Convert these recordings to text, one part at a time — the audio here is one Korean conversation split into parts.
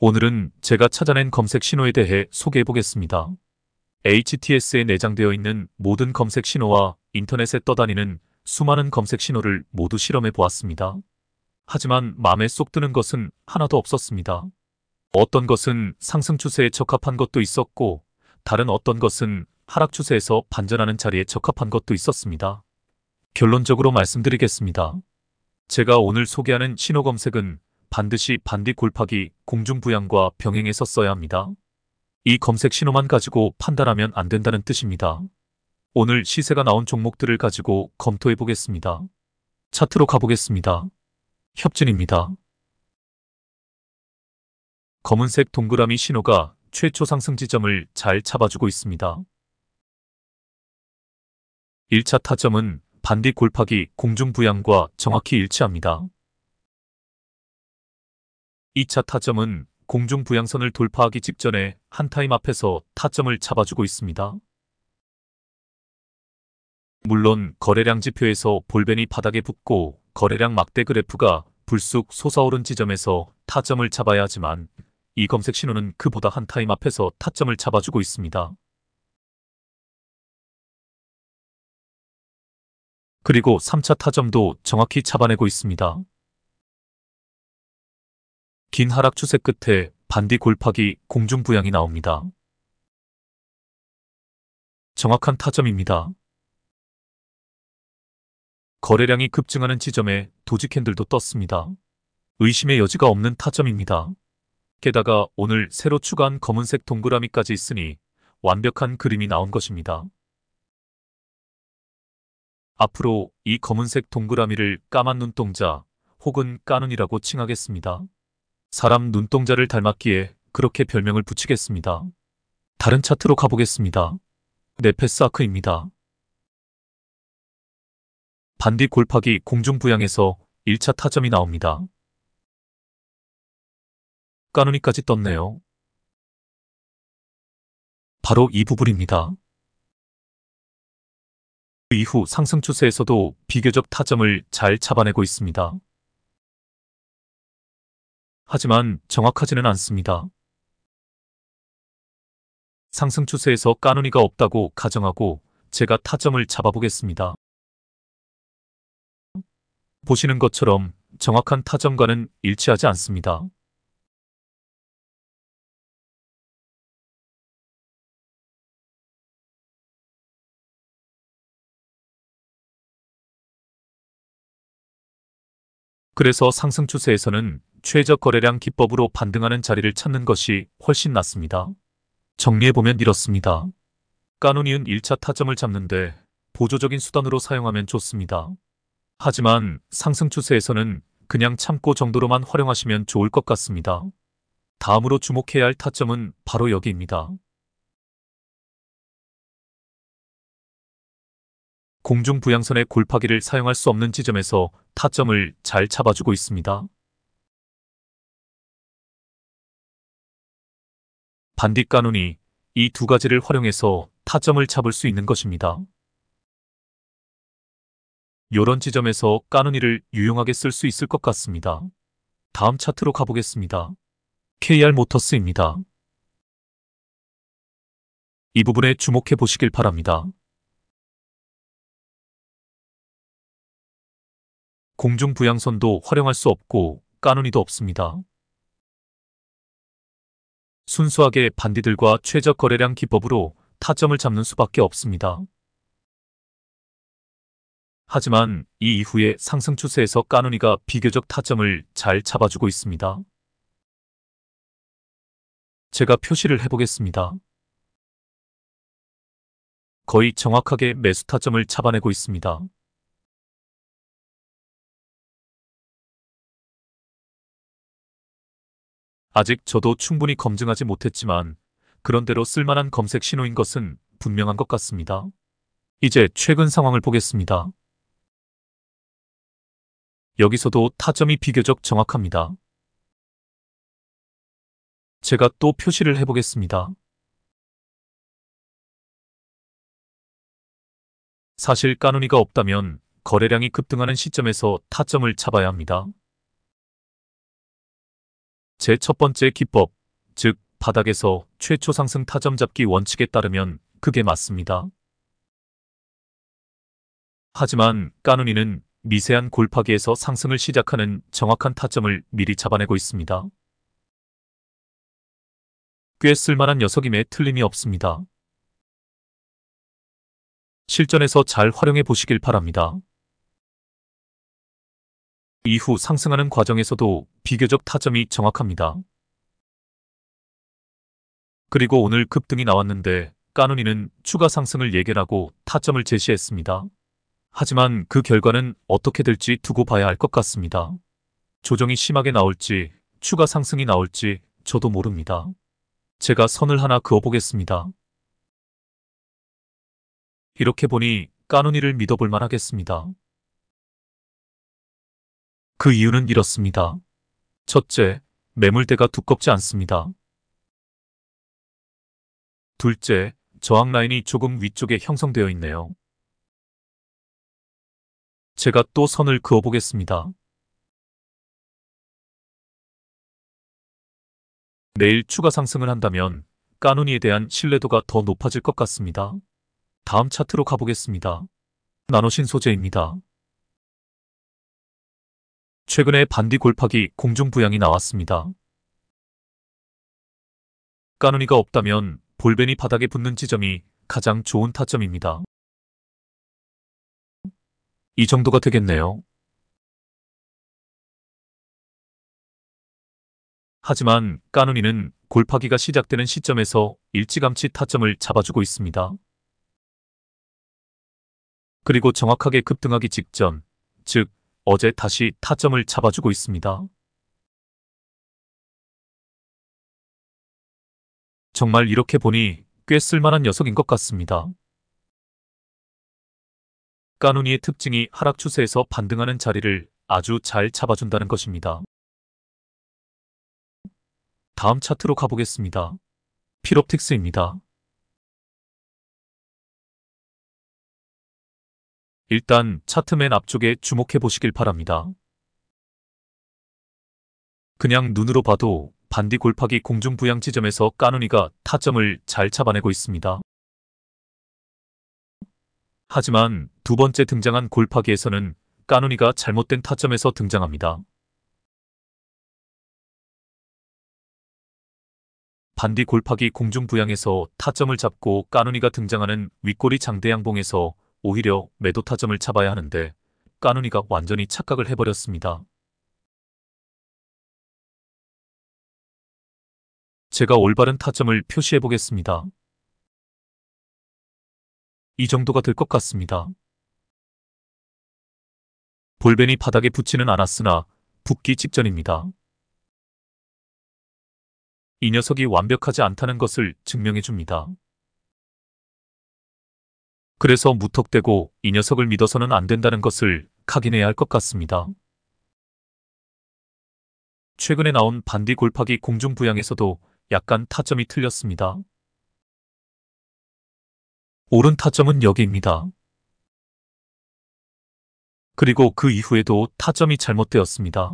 오늘은 제가 찾아낸 검색 신호에 대해 소개해 보겠습니다. HTS에 내장되어 있는 모든 검색 신호와 인터넷에 떠다니는 수많은 검색 신호를 모두 실험해 보았습니다. 하지만 마음에 쏙 드는 것은 하나도 없었습니다. 어떤 것은 상승 추세에 적합한 것도 있었고, 다른 어떤 것은 하락 추세에서 반전하는 자리에 적합한 것도 있었습니다. 결론적으로 말씀드리겠습니다. 제가 오늘 소개하는 신호 검색은 반드시 반디 골파기 공중부양과 병행해서 써야 합니다. 이 검색 신호만 가지고 판단하면 안 된다는 뜻입니다. 오늘 시세가 나온 종목들을 가지고 검토해 보겠습니다. 차트로 가보겠습니다. 협진입니다. 검은색 동그라미 신호가 최초 상승 지점을 잘 잡아주고 있습니다. 1차 타점은 반디 골파기 공중부양과 정확히 일치합니다. 2차 타점은 공중부양선을 돌파하기 직전에 한 타임 앞에서 타점을 잡아주고 있습니다. 물론 거래량 지표에서 볼벤이 바닥에 붙고 거래량 막대 그래프가 불쑥 솟아오른 지점에서 타점을 잡아야 하지만 이 검색 신호는 그보다 한 타임 앞에서 타점을 잡아주고 있습니다. 그리고 3차 타점도 정확히 잡아내고 있습니다. 긴 하락 추세 끝에 반디 골파기 공중부양이 나옵니다. 정확한 타점입니다. 거래량이 급증하는 지점에 도지 캔들도 떴습니다. 의심의 여지가 없는 타점입니다. 게다가 오늘 새로 추가한 검은색 동그라미까지 있으니 완벽한 그림이 나온 것입니다. 앞으로 이 검은색 동그라미를 까만 눈동자 혹은 까눈이라고 칭하겠습니다. 사람 눈동자를 닮았기에 그렇게 별명을 붙이겠습니다. 다른 차트로 가보겠습니다. 네페스 아크입니다. 반디 골파기 공중부양에서 1차 타점이 나옵니다. 까누니까지 떴네요. 바로 이 부분입니다. 그 이후 상승 추세에서도 비교적 타점을 잘 잡아내고 있습니다. 하지만 정확하지는 않습니다. 상승 추세에서 까누니가 없다고 가정하고 제가 타점을 잡아보겠습니다. 보시는 것처럼 정확한 타점과는 일치하지 않습니다. 그래서 상승 추세에서는 최적 거래량 기법으로 반등하는 자리를 찾는 것이 훨씬 낫습니다. 정리해보면 이렇습니다. 까누니은 1차 타점을 잡는데 보조적인 수단으로 사용하면 좋습니다. 하지만 상승 추세에서는 그냥 참고 정도로만 활용하시면 좋을 것 같습니다. 다음으로 주목해야 할 타점은 바로 여기입니다. 공중부양선의 골파기를 사용할 수 없는 지점에서 타점을 잘 잡아주고 있습니다. 반디 까누니 이 두 가지를 활용해서 타점을 잡을 수 있는 것입니다. 이런 지점에서 까누니를 유용하게 쓸 수 있을 것 같습니다. 다음 차트로 가보겠습니다. KR 모터스입니다. 이 부분에 주목해 보시길 바랍니다. 공중부양선도 활용할 수 없고 까누니도 없습니다. 순수하게 반디들과 최적 거래량 기법으로 타점을 잡는 수밖에 없습니다. 하지만 이 이후에 상승 추세에서 까누니가 비교적 타점을 잘 잡아주고 있습니다. 제가 표시를 해보겠습니다. 거의 정확하게 매수 타점을 잡아내고 있습니다. 아직 저도 충분히 검증하지 못했지만 그런대로 쓸만한 검색 신호인 것은 분명한 것 같습니다. 이제 최근 상황을 보겠습니다. 여기서도 타점이 비교적 정확합니다. 제가 또 표시를 해보겠습니다. 사실 까누니가 없다면 거래량이 급등하는 시점에서 타점을 잡아야 합니다. 제 첫 번째 기법, 즉 바닥에서 최초 상승 타점 잡기 원칙에 따르면 그게 맞습니다. 하지만 까누니는 미세한 골파기에서 상승을 시작하는 정확한 타점을 미리 잡아내고 있습니다. 꽤 쓸만한 녀석임에 틀림이 없습니다. 실전에서 잘 활용해 보시길 바랍니다. 이후 상승하는 과정에서도 비교적 타점이 정확합니다. 그리고 오늘 급등이 나왔는데 까누니는 추가 상승을 예견하고 타점을 제시했습니다. 하지만 그 결과는 어떻게 될지 두고 봐야 할 것 같습니다. 조정이 심하게 나올지 추가 상승이 나올지 저도 모릅니다. 제가 선을 하나 그어보겠습니다. 이렇게 보니 까누니를 믿어볼 만하겠습니다. 그 이유는 이렇습니다. 첫째, 매물대가 두껍지 않습니다. 둘째, 저항 라인이 조금 위쪽에 형성되어 있네요. 제가 또 선을 그어보겠습니다. 내일 추가 상승을 한다면 까누니에 대한 신뢰도가 더 높아질 것 같습니다. 다음 차트로 가보겠습니다. 나노신 소재입니다. 최근에 반디 골파기 공중부양이 나왔습니다. 까누니가 없다면 볼벤이 바닥에 붙는 지점이 가장 좋은 타점입니다. 이 정도가 되겠네요. 하지만 까누니는 골파기가 시작되는 시점에서 일찌감치 타점을 잡아주고 있습니다. 그리고 정확하게 급등하기 직전, 즉 어제 다시 타점을 잡아주고 있습니다. 정말 이렇게 보니 꽤 쓸만한 녀석인 것 같습니다. 까누니의 특징이 하락 추세에서 반등하는 자리를 아주 잘 잡아준다는 것입니다. 다음 차트로 가보겠습니다. 필옵틱스입니다. 일단 차트 맨 앞쪽에 주목해 보시길 바랍니다. 그냥 눈으로 봐도 반디 골파기 공중부양 지점에서 까누니가 타점을 잘 잡아내고 있습니다. 하지만 두 번째 등장한 골파기에서는 까누니가 잘못된 타점에서 등장합니다. 반디 골파기 공중부양에서 타점을 잡고 까누니가 등장하는 윗꼬리 장대양봉에서 오히려 매도 타점을 잡아야 하는데 까누니가 완전히 착각을 해버렸습니다. 제가 올바른 타점을 표시해 보겠습니다. 이 정도가 될 것 같습니다. 볼벤이 바닥에 붙지는 않았으나 붙기 직전입니다. 이 녀석이 완벽하지 않다는 것을 증명해 줍니다. 그래서 무턱대고 이 녀석을 믿어서는 안 된다는 것을 각인해야 할 것 같습니다. 최근에 나온 반디 골파기 공중부양에서도 약간 타점이 틀렸습니다. 옳은 타점은 여기입니다. 그리고 그 이후에도 타점이 잘못되었습니다.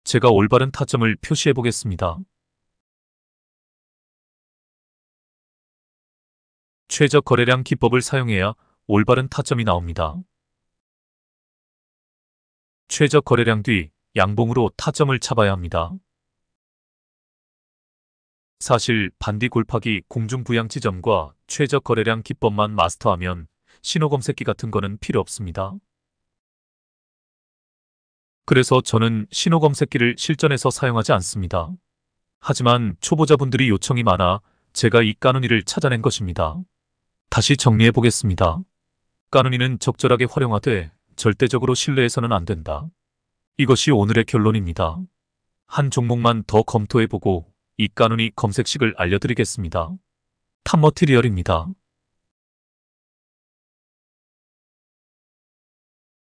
제가 올바른 타점을 표시해 보겠습니다. 최저 거래량 기법을 사용해야 올바른 타점이 나옵니다. 최저 거래량 뒤 양봉으로 타점을 잡아야 합니다. 사실 반디 골파기 공중부양 지점과 최저 거래량 기법만 마스터하면 신호 검색기 같은 거는 필요 없습니다. 그래서 저는 신호 검색기를 실전에서 사용하지 않습니다. 하지만 초보자분들이 요청이 많아 제가 이 까누니를 찾아낸 것입니다. 다시 정리해 보겠습니다. 까누니는 적절하게 활용하되 절대적으로 신뢰해서는 안 된다. 이것이 오늘의 결론입니다. 한 종목만 더 검토해보고 이 까누니 검색식을 알려드리겠습니다. 탑머티리얼입니다.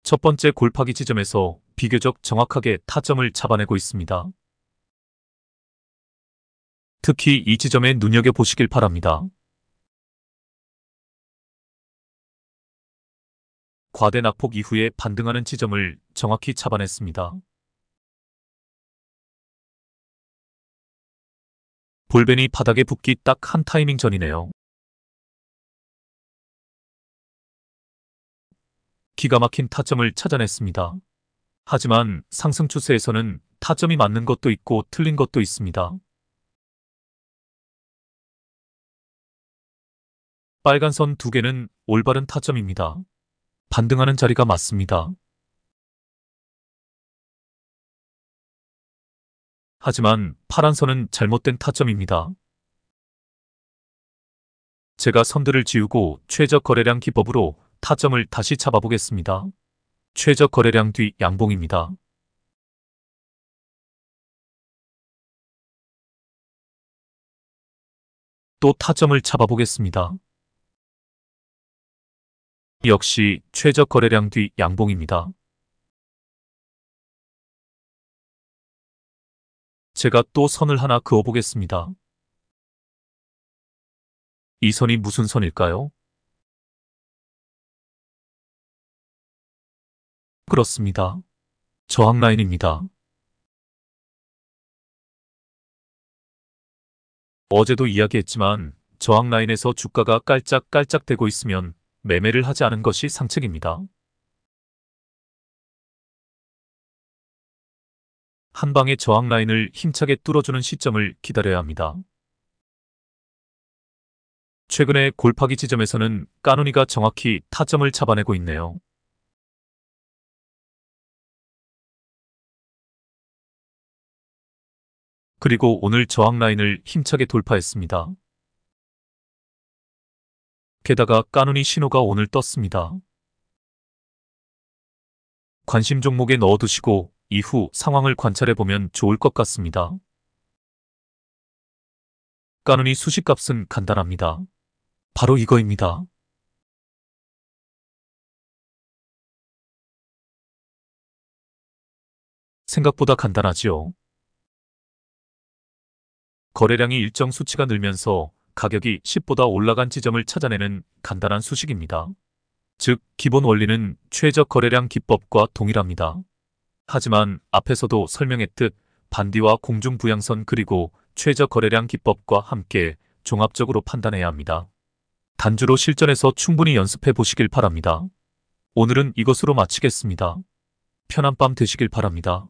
첫 번째 골파기 지점에서 비교적 정확하게 타점을 잡아내고 있습니다. 특히 이 지점에 눈여겨보시길 바랍니다. 과대 낙폭 이후에 반등하는 지점을 정확히 잡아냈습니다. 볼벤이 바닥에 붙기 딱 한 타이밍 전이네요. 기가 막힌 타점을 찾아냈습니다. 하지만 상승 추세에서는 타점이 맞는 것도 있고 틀린 것도 있습니다. 빨간 선 두 개는 올바른 타점입니다. 반등하는 자리가 맞습니다. 하지만 파란 선은 잘못된 타점입니다. 제가 선들을 지우고 최저 거래량 기법으로 타점을 다시 잡아보겠습니다. 최저 거래량 뒤 양봉입니다. 또 타점을 잡아보겠습니다. 역시 최저 거래량 뒤 양봉입니다. 제가 또 선을 하나 그어보겠습니다. 이 선이 무슨 선일까요? 그렇습니다. 저항 라인입니다. 어제도 이야기했지만 저항 라인에서 주가가 깔짝깔짝대고 있으면 매매를 하지 않은 것이 상책입니다. 한 방에 저항 라인을 힘차게 뚫어주는 시점을 기다려야 합니다. 최근에 골파기 지점에서는 까누니가 정확히 타점을 잡아내고 있네요. 그리고 오늘 저항 라인을 힘차게 돌파했습니다. 게다가 까누니 신호가 오늘 떴습니다. 관심 종목에 넣어두시고 이후 상황을 관찰해보면 좋을 것 같습니다. 까누니 수식값은 간단합니다. 바로 이거입니다. 생각보다 간단하지요. 거래량이 일정 수치가 늘면서 가격이 10보다 올라간 지점을 찾아내는 간단한 수식입니다. 즉, 기본 원리는 최저 거래량 기법과 동일합니다. 하지만 앞에서도 설명했듯 반디와 공중 부양선 그리고 최저 거래량 기법과 함께 종합적으로 판단해야 합니다. 단주로 실전에서 충분히 연습해 보시길 바랍니다. 오늘은 이것으로 마치겠습니다. 편한 밤 되시길 바랍니다.